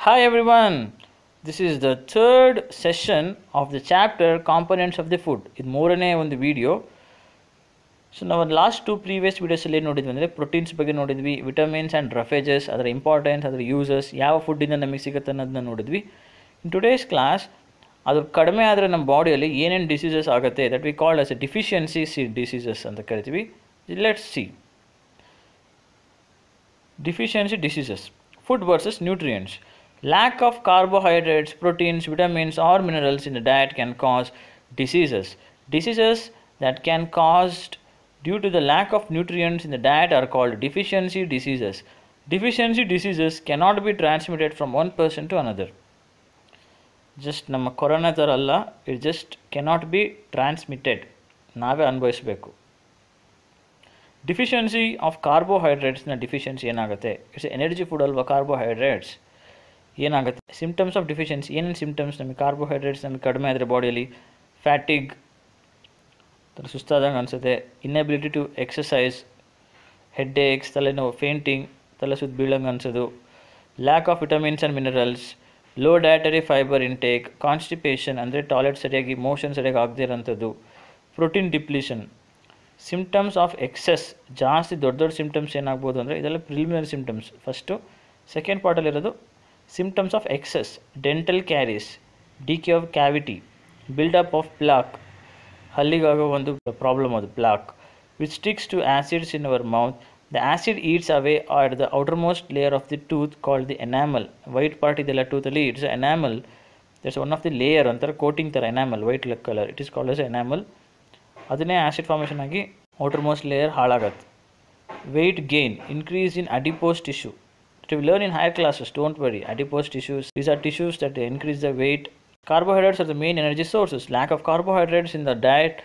Hi everyone, this is the third session of the chapter Components of the Food. This is one video. So now last two previous videos proteins ಬಗ್ಗೆ ನೋಡಿದ್ವಿ, vitamins and roughages, ಅದರ importance, ಅದರ uses, ಯಾವ food ಇಂದ ನಮಗೆ ಸಿಗುತ್ತೆ ಅನ್ನೋದನ್ನ ನೋಡಿದ್ವಿ. In today's class, ಅದು ಕಡಿಮೆ ಆದರೆ ನಮ್ಮ ಬಾಡಿಯಲ್ಲಿ ಏನೇನು ಡಿಸೀಸಸ್ ಆಗುತ್ತೆ that we call as a deficiency diseases ಅಂತ ಕರಿತೀವಿ. Let's see. Deficiency diseases. Food versus nutrients. Lack of carbohydrates, proteins, vitamins or minerals in the diet can cause diseases. Diseases that can caused due to the lack of nutrients in the diet are called deficiency diseases. Deficiency diseases cannot be transmitted from one person to another. Just ನಮ್ಮ corona ಥರ ಅಲ್ಲ, it just cannot be transmitted. ನಾವೇ ಅನುಭವಿಸಬೇಕು. Deficiency of ಕಾರ್ಬೋಹೈಡ್ರೇಟ್ಸ್ನ deficiency ಏನಾಗುತ್ತೆ? It's energy food ಅಲ್ವಾ carbohydrates. ಏನಾಗುತ್ತೆ symptoms of deficiency? ಏನೇನು ಸಿಂಪ್ಟಮ್ಸ್ ನಮಗೆ ಕಾರ್ಬೋಹೈಡ್ರೇಟ್ಸ್ ನಮಗೆ ಕಡಿಮೆ ಆದರೆ ಬಾಡಿಯಲ್ಲಿ? ಫ್ಯಾಟಿಗ್, ಸುಸ್ತಾದಂಗೆ ಅನಿಸುತ್ತೆ, inability to exercise, headache, ತಲೆನೋವು, ಫೇಂಟಿಂಗ್, ತಲೆ ಸುತ್ತ ಬೀಳಂಗೆ ಅನಿಸೋದು, lack of vitamins and minerals, low dietary fibre intake, constipation ಅಂದರೆ ಟಾಯ್ಲೆಟ್ ಸರಿಯಾಗಿ ಮೋಷನ್ ಸರಿಯಾಗಿ ಆಗದೇ ಇರೋಂಥದ್ದು, protein depletion. Symptoms of excess ಜಾಸ್ತಿ ದೊಡ್ಡ ದೊಡ್ಡ ಸಿಂಪ್ಟಮ್ಸ್ ಏನಾಗ್ಬೋದು ಅಂದರೆ ಇದೆಲ್ಲ ಪ್ರಿಲಿಮಿನರಿ ಸಿಂಪ್ಟಮ್ಸ್. ಫಸ್ಟು ಸೆಕೆಂಡ್ ಪಾರ್ಟಲ್ಲಿರೋದು symptoms of excess, dental caries, decay of cavity, buildup of plaque, ಹಲ್ಲಿಗಾಗೋ ಒಂದು ಪ್ರಾಬ್ಲಮ್ ಅದು plaque, which sticks to acids in our mouth. The acid eats away at the outermost layer of the tooth called the enamel. White part ಇದೆಲ್ಲ ಟೂತಲ್ಲಿ, it's enamel. That's one of the layer ಅಂತಾರೆ, coating ಥರ enamel, white colour, it is called as enamel. ಅದನ್ನೇ acid formation ಆಗಿ outermost layer ಹಾಳಾಗತ್ತೆ. Weight gain, increase in adipose tissue. We learn in higher classes, don't worry. Adipose tissues, these are tissues that increase the weight. Carbohydrates are the main energy sources. Lack of carbohydrates in the diet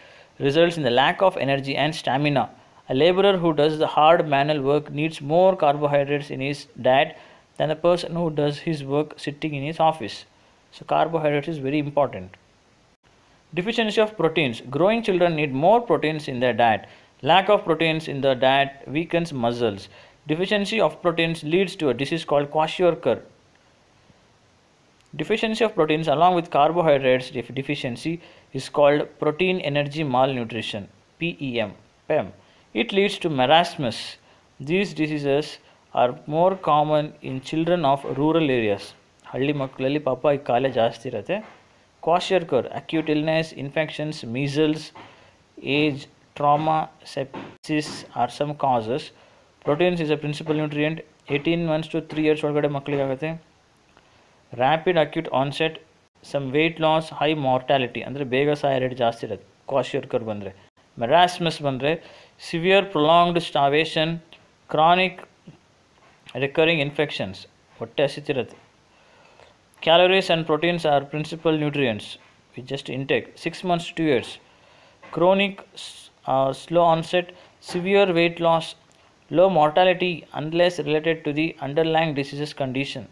results in the lack of energy and stamina. A laborer who does the hard manual work needs more carbohydrates in his diet than the person who does his work sitting in his office. So carbohydrates is very important. Deficiency of proteins. Growing children need more proteins in their diet. Lack of proteins in the diet weakens muscles. Deficiency of proteins leads to a disease called kwashiorkor. Deficiency of proteins along with carbohydrates deficiency is called protein energy malnutrition, PEM. It leads to marasmus. These diseases are more common in children of rural areas. ಹಳ್ಳಿ ಮಕ್ಕಳಲ್ಲಿ ಪಾಪ ಈ ಕಾಯಿಲೆ ಜಾಸ್ತಿ ಇರುತ್ತೆ. Kwashiorkor, acute illness, infections, measles, age, trauma, sepsis are some causes. Proteins is a principal nutrient. 18 months to 3 years ಒಳಗಡೆ ಮಕ್ಕಳಿಗಾಗುತ್ತೆ. Rapid acute onset, some weight loss, high mortality ಅಂದರೆ ಬೇಗ ಸಾಯೋ ರೇಟ್ ಜಾಸ್ತಿ ಇರುತ್ತೆ ಕ್ವಾಶಿಯರ್ಕರ್ ಬಂದರೆ. ಮೆರಾಸ್ಮಸ್ ಬಂದರೆ severe prolonged starvation, chronic recurring infections, ಹೊಟ್ಟೆ ಹಸಿತಿರುತ್ತೆ. Calories and proteins are principal nutrients with just intake 6 months to 2 years. Chronic slow onset, severe weight loss, low mortality unless related to the underlying diseases condition.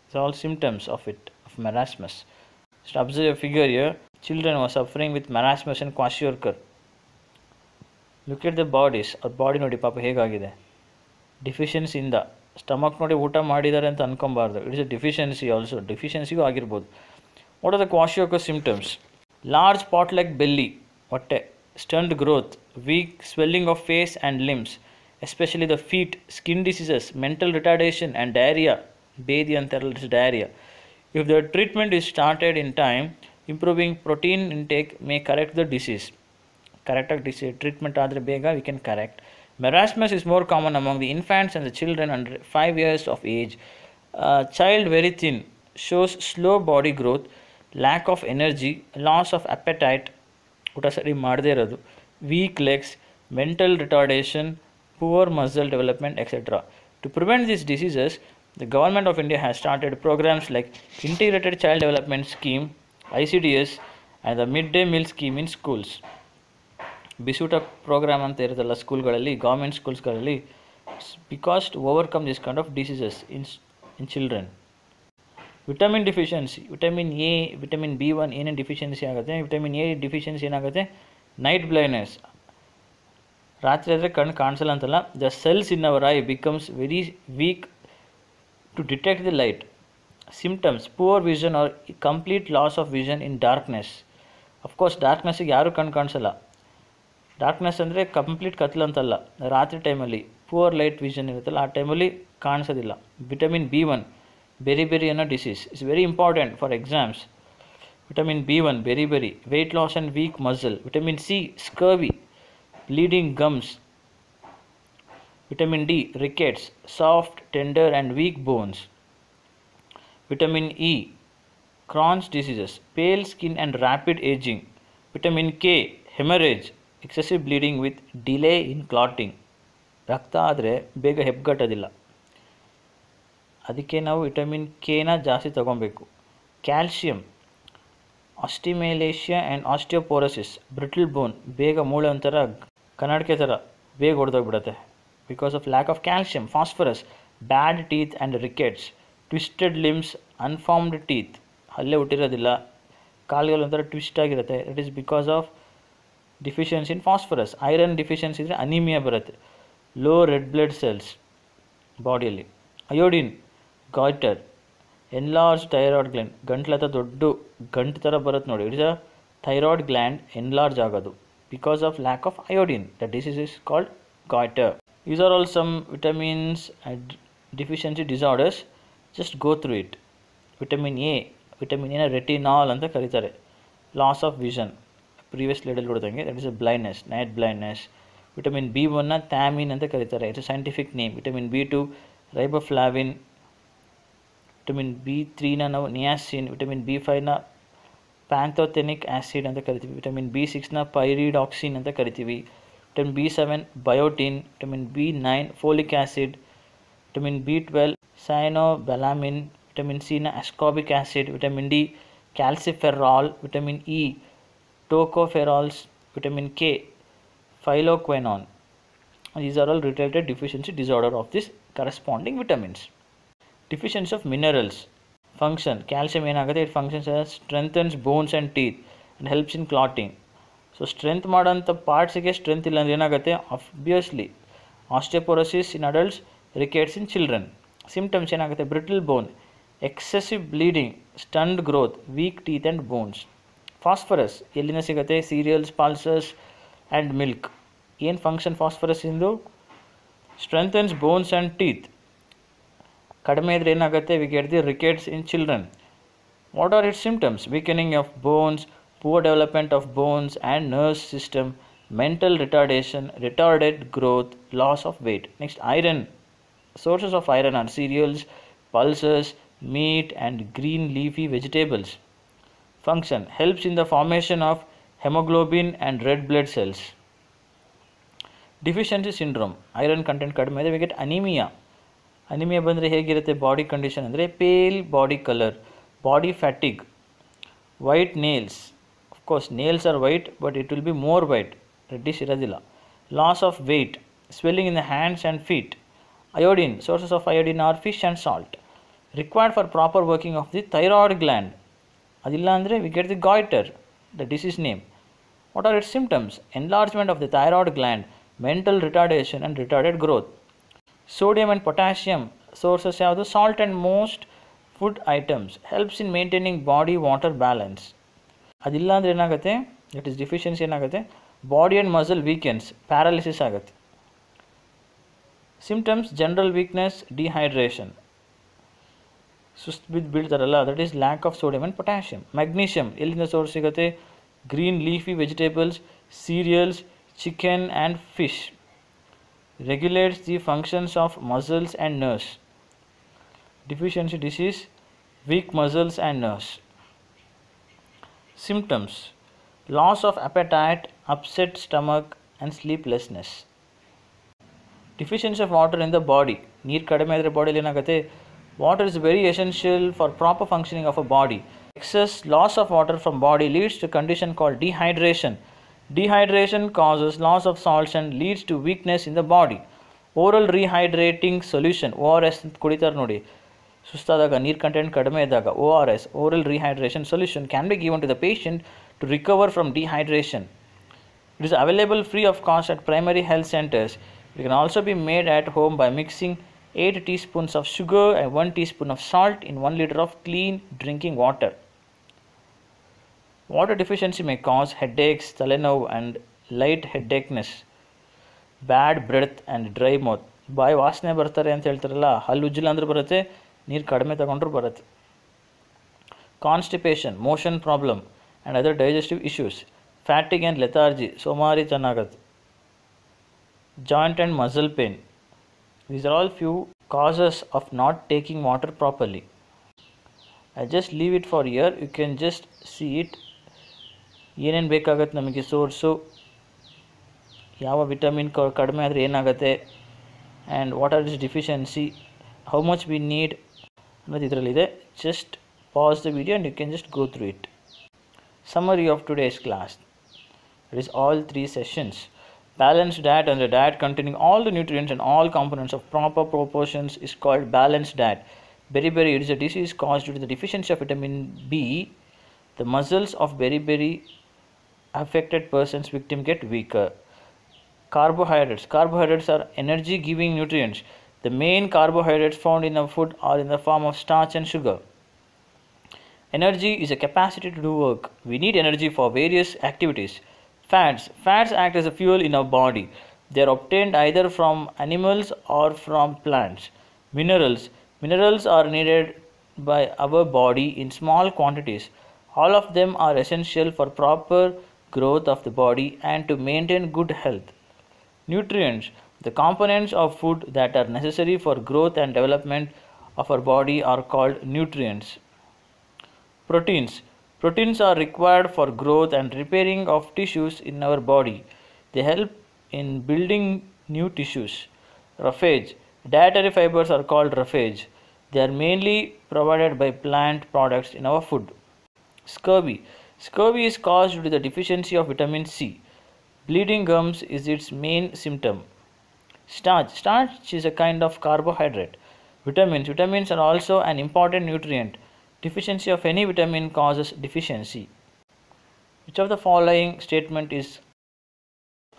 It's all symptoms of it, of marasmus. Just observe a figure here. Children who are suffering with marasmus and kwashiorkor. Look at the bodies. Our body ನೋಡಿ ಪಾಪ ಹೇಗಾಗಿದೆ. Deficiency ಇಂದ stomach ನೋಡಿ ಊಟ ಮಾಡಿದ್ದಾರೆ ಅಂತ ಅನ್ಕೊಬಾರ್ದು. It is a deficiency also. ಡಿಫಿಷಿಯನ್ಸಿಗೂ ಆಗಿರ್ಬೋದು. What are the kwashiorkor symptoms? Large pot-like belly, ಹೊಟ್ಟೆ, stunned growth, weak swelling of face and limbs, especially the feet, skin diseases, mental retardation and diarrhea. Bedi antaralla diarrhea. If the treatment is started in time, improving protein intake may correct the disease. Correct disease treatment ಆದರೆ ಬೇಗ we can correct. Marasmus is more common among the infants and the children under 5 years of age. Child very thin, shows slow body growth, lack of energy, loss of appetite, ಊಟ ಸರಿ ಮಾಡದೇ ಇರೋದು, weak legs, mental retardation, poor muscle development, etc. To prevent these diseases, the government of India has started programs like Integrated Child Development Scheme, ICDS, and the Midday Meal Scheme in schools. ಬಿಸೂಟ programme ಅಂತ ಇರುತ್ತಲ್ಲ ಸ್ಕೂಲ್ಗಳಲ್ಲಿ, government ಸ್ಕೂಲ್ಸ್ಗಳಲ್ಲಿ, because to overcome this kind of diseases in children. Vitamin deficiency, vitamin A, vitamin B1 ಏನೇನು deficiency ಆಗುತ್ತೆ? Vitamin A deficiency ಏನಾಗುತ್ತೆ? Night blindness, ರಾತ್ರಿ ಆದರೆ ಕಣ್ಣು ಕಾಣಿಸಲ್ಲ ಅಂತಲ್ಲ. The cells in our eye becomes very weak to detect the light. Symptoms: poor vision or complete loss of vision in darkness. Of course, ಡಾರ್ಕ್ನೆಸ್ಸಿಗೆ ಯಾರು ಕಣ್ಣು ಕಾಣಿಸಲ್ಲ. ಡಾರ್ಕ್ನೆಸ್ ಅಂದರೆ ಕಂಪ್ಲೀಟ್ ಕತ್ಲು ಅಂತಲ್ಲ, ರಾತ್ರಿ ಟೈಮಲ್ಲಿ ಪೂವರ್ ಲೈಟ್ ವಿಷನ್ ಇರುತ್ತಲ್ಲ, ಆ ಟೈಮಲ್ಲಿ ಕಾಣಿಸೋದಿಲ್ಲ. ವಿಟಮಿನ್ B1 ಬೆರಿ ಅನ್ನೋ disease is very important for exams. Vitamin B1 beriberi, weight loss and weak muscle. Vitamin C scurvy, bleeding gums. Vitamin D rickets, soft, tender and weak bones. Vitamin E Crohn's diseases, pale skin and rapid aging. Vitamin K hemorrhage, excessive bleeding with delay in clotting. ರಕ್ತ ಆದರೆ ಬೇಗ ಹೆಪ್ಪುಗಟ್ಟೋದಿಲ್ಲ, ಅದಕ್ಕೆ ನಾವು vitamin ಕೆನ ಜಾಸ್ತಿ ತಗೊಬೇಕು. Calcium osteomalacia and osteoporosis, brittle bone, ಬೇಗ ಮೂಳೆ ಒಂಥರ ಕನ್ನಡಕೆ ಥರ ಬೇಗ ಹೊಡೆದೋಗ್ಬಿಡುತ್ತೆ because of lack of calcium. Phosphorus, bad teeth and rickets, twisted limbs, unformed teeth, ಅಲ್ಲೇ ಹುಟ್ಟಿರೋದಿಲ್ಲ, ಕಾಲುಗಳು ಒಂಥರ ಟ್ವಿಸ್ಟ್ ಆಗಿರುತ್ತೆ. It is because of deficiency in phosphorus. Iron deficiency ಇದ್ದರೆ ಅನಿಮಿಯಾ ಬರುತ್ತೆ. ಲೋ ರೆಡ್ ಬ್ಲಡ್ ಸೆಲ್ಸ್ ಬಾಡಿಯಲ್ಲಿ. Iodine goitre, enlarge thyroid gland, ಗಂಟ್ಲ ಹತ್ರ ದೊಡ್ಡ ಗಂಟು ಥರ ಬರುತ್ತೆ ನೋಡಿ, it is a thyroid gland enlarge ಆಗೋದು because of lack of iodine. The disease is called goitre. These are all some vitamins and deficiency disorders. Just go through it. Vitamin A ನ retinol ಅಂತ ಕರೀತಾರೆ. Loss of vision, previous ಸ್ಲೈಡಲ್ಲಿ ನೋಡಿದಂಗೆ, that is a blindness, night blindness. Vitamin B1 thiamine ಅಂತ ಕರೀತಾರೆ, it's a scientific name. Vitamin B2 riboflavin. Vitamin B3 ನಾವು niacin. Vitamin B5 ಪ್ಯಾಂಥೋಥೆನಿಕ್ acid ಅಂತ ಕರಿತೀವಿ. ವಿಟಮಿನ್ B6 ಪೈರಿಡಾಕ್ಸಿನ್ ಅಂತ ಕರಿತೀವಿ. Vitamin B7 biotin. Vitamin B9 folic acid. Vitamin B12 cyanocobalamin. Vitamin C ascorbic acid. Vitamin D calciferol. Vitamin E tocopherols. Vitamin K phylloquinone. These are all related deficiency disorder of this corresponding vitamins. Deficiency of minerals. Function: calcium ಏನಾಗುತ್ತೆ, it functions as strengthens bones and teeth and helps in clotting. So strength ಮಾಡೋಂಥ ಪಾರ್ಟ್ಸಿಗೆ strength ಇಲ್ಲ ಅಂದರೆ ಏನಾಗುತ್ತೆ, obviously osteoporosis in adults, rickets in children. Symptoms ಏನಾಗುತ್ತೆ, brittle bone, excessive bleeding, stunted growth, weak teeth and bones. Phosphorus ಎಲ್ಲಿಂದ ಸಿಗುತ್ತೆ, cereals, pulses and milk. ಏನು function phosphorus ಇಂದು, ಸ್ಟ್ರೆಂಥನ್ಸ್ ಬೋನ್ಸ್ ಆ್ಯಂಡ್ ಟೀತ್. ಕಡಿಮೆ ಇದ್ರೆ ಏನಾಗುತ್ತೆ, we get the rickets in children. What are its symptoms, weakening of bones, poor development of bones and nerve system, mental retardation, retarded growth, loss of weight. Next, iron. Sources of iron are cereals, pulses, meat and green leafy vegetables. Function: helps in the formation of hemoglobin and red blood cells. Deficiency syndrome, iron content ಕಡಿಮೆ ಇದೆ, we get anemia. Anaemia ಬಂದರೆ ಹೇಗಿರುತ್ತೆ body condition ಅಂದರೆ, pale body colour, body fatigue, white nails. Of course, nails are white, but it will be more white, reddish iradilla. Loss of weight, swelling in the hands and feet. Iodine, sources of iodine are fish and salt. Required for proper working of the thyroid gland. Adilla andre we get the goiter, the disease name. What are its symptoms? Enlargement of the thyroid gland, mental retardation and retarded growth. Sodium and potassium, sources of the salt and most food items, helps in maintaining body water balance. ಅದಿಲ್ಲ ಅಂದರೆ ಏನಾಗುತ್ತೆ, that is deficiency ಏನಾಗುತ್ತೆ, body and muscle weakness, paralysis ಆಗುತ್ತೆ. Symptoms: general weakness, dehydration, ಸುಸ್ತು ಬಿದ್ದು ಬೀಳ್ತಾರಲ್ಲ, that is lack of sodium and potassium. Magnesium ಎಲ್ಲಿಂದ source ಸಿಗುತ್ತೆ, green leafy vegetables, cereals, chicken and fish. Regulates the functions of muscles and nerves. Deficiency disease, weak muscles and nerves. Symptoms: loss of appetite, upset stomach and sleeplessness. Deficiency of water in the body. ನೀರು ಕಡಿಮೆ ಇದ್ದರೆ ಬಾಡಿಯಲ್ಲಿ ಏನಾಗುತ್ತೆ, water is very essential for proper functioning of a body. Excess loss of water from body leads to a condition called dehydration. Dehydration causes loss of salts and leads to weakness in the body. Oral rehydrating solution, ORS ಕುಡಿತಾರೆ ನೋಡಿ, ಸುಸ್ತಾದಾಗ, ನೀರು content ಕಡಿಮೆ ಇದ್ದಾಗ, ORS, oral rehydration solution, can be given to the patient to recover from dehydration. It is available free of cost at primary health centers. It can also be made at home by mixing 8 teaspoons of sugar and 1 teaspoon of salt in 1 liter of clean drinking water. Water deficiency may cause headaches, ತಲೆನೋವು and light headacheness, bad breath and dry mouth. ಬಾಯಿ ವಾಸನೆ ಬರ್ತಾರೆ ಅಂತ ಹೇಳ್ತಾರಲ್ಲ, ಹಲ್ಲು ಉಜ್ಜಿಲ್ಲ ಅಂದ್ರೆ ಬರುತ್ತೆ, ನೀರು ಕಡಿಮೆ ತಗೊಂಡ್ರೂ ಬರುತ್ತೆ. Constipation, motion problem and other digestive issues, fatigue and lethargy, ಸೋಮಾರಿತನ ಆಗುತ್ತೆ. Joint and muscle pain. These are all few causes of not taking water properly. I just leave it for here. You can just see it. ಏನೇನು ಬೇಕಾಗತ್ತೆ ನಮಗೆ source, ಯಾವ vitamin ಕಡಿಮೆ ಆದರೆ ಏನಾಗುತ್ತೆ, and what are is deficiency, how much we need ಅನ್ನೋದು ಇದರಲ್ಲಿದೆ. Just pause the video and you can just go through it. Summary of today's class. It is all 3 sessions. Balanced diet and a diet containing all the nutrients and all components of proper proportions is called balanced diet. Beriberi, it is a disease caused due to the deficiency of vitamin B. The muscles of beriberi affected person's victim get weaker. Carbohydrates. Carbohydrates are energy giving nutrients. The main carbohydrates found in our food are in the form of starch and sugar. Energy is a capacity to do work. We need energy for various activities. Fats. Fats act as a fuel in our body. They are obtained either from animals or from plants. Minerals. Minerals are needed by our body in small quantities. All of them are essential for proper growth of the body and to maintain good health. Nutrients. The components of food that are necessary for growth and development of our body are called nutrients. Proteins. Proteins are required for growth and repairing of tissues in our body. They help in building new tissues. Roughage. Dietary fibers are called roughage. They are mainly provided by plant products in our food. Scurvy. Scurvy is caused due to the deficiency of vitamin C. Bleeding gums is its main symptom. Starch. Starch is a kind of carbohydrate. Vitamins. Vitamins are also an important nutrient. Deficiency of any vitamin causes deficiency. Which of the following statement is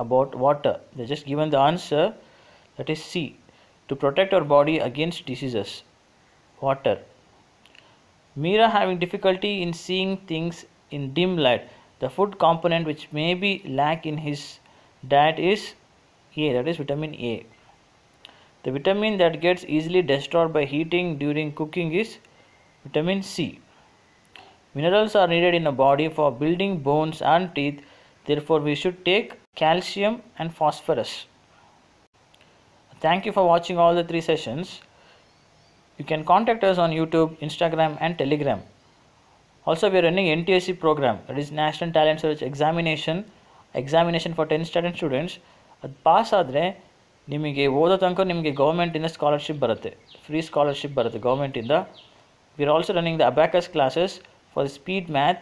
about water? They just given the answer, that is C. To protect our body against diseases. Water. Meera having difficulty in seeing things in dim light. The food component which may be lack in his diet is A, that is vitamin A. The vitamin that gets easily destroyed by heating during cooking is vitamin C. Minerals are needed in a body for building bones and teeth. Therefore, we should take calcium and phosphorus. Thank you for watching all the 3 sessions. You can contact us on YouTube, Instagram and Telegram. Also, we are running NTSC program, that is National Talent Search examination for 10th standard students. ಅದು pass ಆದರೆ ನಿಮಗೆ ಓದೋ ತನಕ ನಿಮಗೆ ಗೌರ್ಮೆಂಟಿಂದ scholarship ಬರುತ್ತೆ, free scholarship ಬರುತ್ತೆ ಗೌರ್ಮೆಂಟಿಂದ. We are also running the abacus classes for speed math.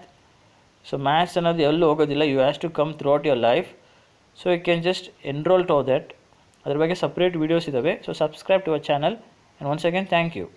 So maths ಅನ್ನೋದು ಎಲ್ಲೂ ಹೋಗೋದಿಲ್ಲ, you have to come throughout your life. So you can just enroll to that. ಅದರ ಬಗ್ಗೆ ಸಪ್ರೇಟ್ ವೀಡಿಯೋಸ್ ಇದ್ದಾವೆ. So subscribe to our channel and once again thank you.